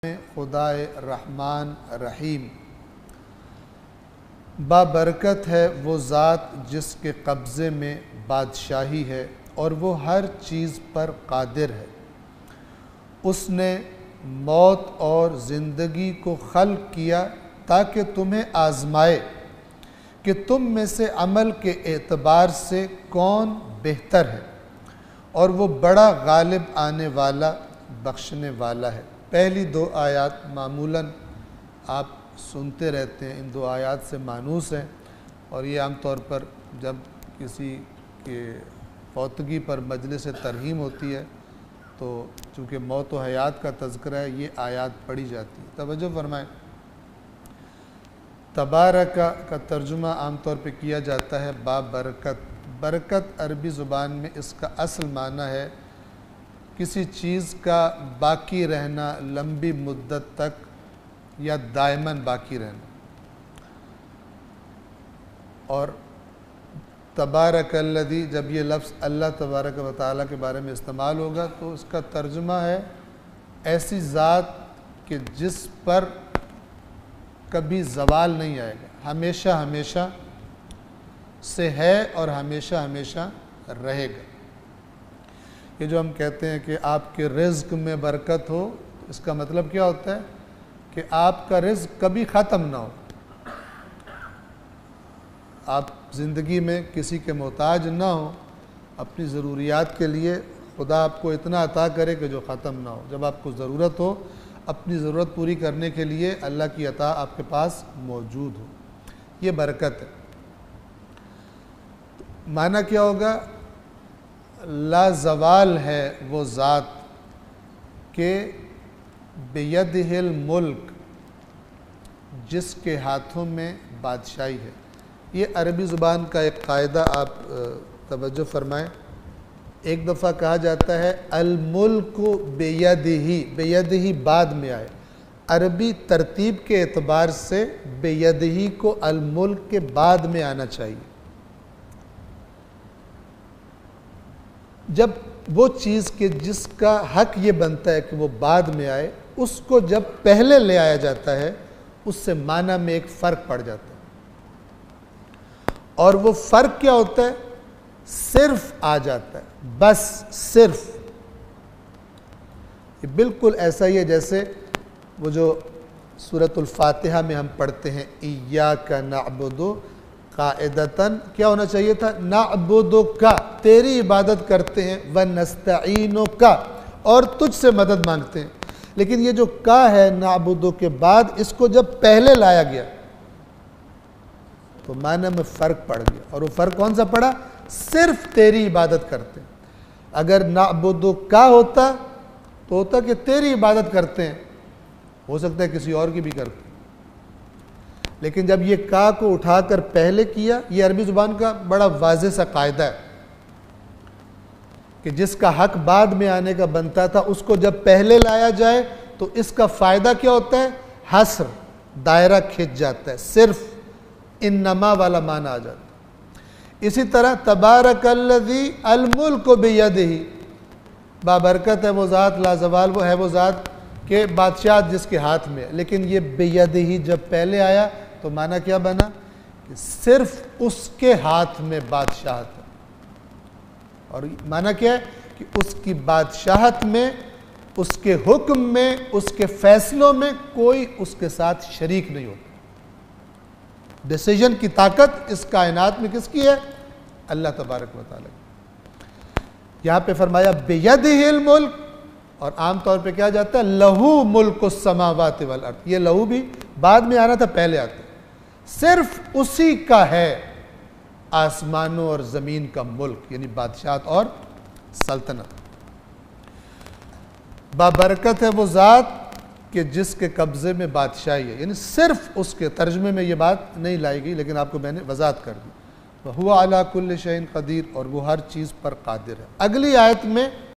खुदाए रहमान रहीम। बाबरकत है वो ज़ात जिसके कब्ज़े में बादशाही है और वो हर चीज़ पर कादिर है। उसने मौत और ज़िंदगी को खल्क़ किया ताकि तुम्हें आज़माए कि तुम में से अमल के एतबार से कौन बेहतर है, और वो बड़ा गालिब आने वाला बख्शने वाला है। पहली दो आयात मामूलन आप सुनते रहते हैं, इन दो आयात से मानूस हैं, और ये आम तौर पर जब किसी के फौतगी पर मजलिस तरहीम होती है तो चूँकि मौत व हयात का तज़किरा है, ये आयात पढ़ी जाती है। तवज्जो फरमाएं। तबारका का तर्जुमा आम तौर पे किया जाता है बाबरकत। बरकत अरबी ज़ुबान में इसका असल माना है किसी चीज़ का बाकी रहना, लंबी मुद्दत तक या दायमन बाकी रहना। और तबारकल्लज़ी, जब ये लफ्ज़ अल्लाह तबारक व तआला के बारे में इस्तेमाल होगा तो इसका तर्जुमा है ऐसी ज़ात कि जिस पर कभी ज़वाल नहीं आएगा, हमेशा हमेशा से है और हमेशा हमेशा रहेगा। ये जो हम कहते हैं कि आपके रिज़्क़ में बरकत हो, इसका मतलब क्या होता है कि आपका रिज़्क़ कभी ख़त्म ना हो, आप ज़िंदगी में किसी के मोहताज ना हो, अपनी ज़रूरियात के लिए खुदा आपको इतना अता करे कि जो ख़त्म ना हो। जब आपको ज़रूरत हो, अपनी ज़रूरत पूरी करने के लिए अल्लाह की अता आपके पास मौजूद हो, ये बरकत है। माना क्या होगा? लाज़वाल है वो ज़ात के बेयदिहिल मुल्क, जिसके हाथों में बादशाही है। ये अरबी ज़ुबान का एक कायदा आप तवज्जो फरमाएँ। एक दफ़ा कहा जाता है अल मुल्कु बेयदिही, बेयदिही बाद में आए। अरबी तरतीब के एतबार से बेयदिही को अल मुल्क के बाद में आना चाहिए। जब वो चीज़ के जिसका हक ये बनता है कि वो बाद में आए, उसको जब पहले ले आया जाता है, उससे माना में एक फ़र्क पड़ जाता है। और वो फ़र्क क्या होता है? सिर्फ आ जाता है, बस सिर्फ। ये बिल्कुल ऐसा ही है जैसे वो जो सूरतुल फातिहा में हम पढ़ते हैं, इय्याका नअबुदु काइदतन, क्या होना चाहिए था? नअबुदुका, तेरी इबादत करते हैं, व नस्तईनुका, और तुझसे मदद मांगते हैं। लेकिन ये जो का है नअबुदु के बाद, इसको जब पहले लाया गया तो माना में फ़र्क पड़ गया। और वो फ़र्क कौन सा पड़ा? सिर्फ तेरी इबादत करते हैं। अगर नअबुदु का होता तो होता कि तेरी इबादत करते हैं, हो सकता है किसी और की भी करते। लेकिन जब ये का को उठाकर पहले किया, ये अरबी ज़ुबान का बड़ा वाज़ेह सा कायदा है कि जिसका हक बाद में आने का बनता था, उसको जब पहले लाया जाए तो इसका फ़ायदा क्या होता है? हस्र, दायरा खिंच जाता है, सिर्फ इन्नमा वाला माना आ जाता है। इसी तरह तबारकल्लज़ी अल मुल्कु बियदिही, बाबरकत है वो ज़ात, लाज़वाल वो है वो ज़ात के बादशाह जिसके हाथ में है। लेकिन ये बियदिही जब पहले आया तो माना क्या बना कि सिर्फ उसके हाथ में बादशाहत है। और माना क्या है कि उसकी बादशाहत में, उसके हुक्म में, उसके फैसलों में कोई उसके साथ शरीक नहीं होता। डिसीजन की ताकत इस कायनात में किसकी है? अल्लाह तबारक व तआला। यहाँ पे फरमाया बियदिहिल मुल्क, और आम तौर पे क्या जाता है? लहू मुल्कुस समावाति वल अर्द। ये लहू भी बाद में आना था, पहले आता है। सिर्फ उसी का है आसमानों और ज़मीन का मुल्क, यानी बादशाहत और सल्तनत। बाबरकत है वो ज़ात कि जिसके कब्ज़े में बादशाही है, यानी सिर्फ उसके। तर्जुमे में ये बात नहीं लाई गई, लेकिन आपको मैंने वज़ाहत कर दी। हुआ अला कुल्लि शैइन क़दीर, और वो हर चीज़ पर कादिर है। अगली आयत में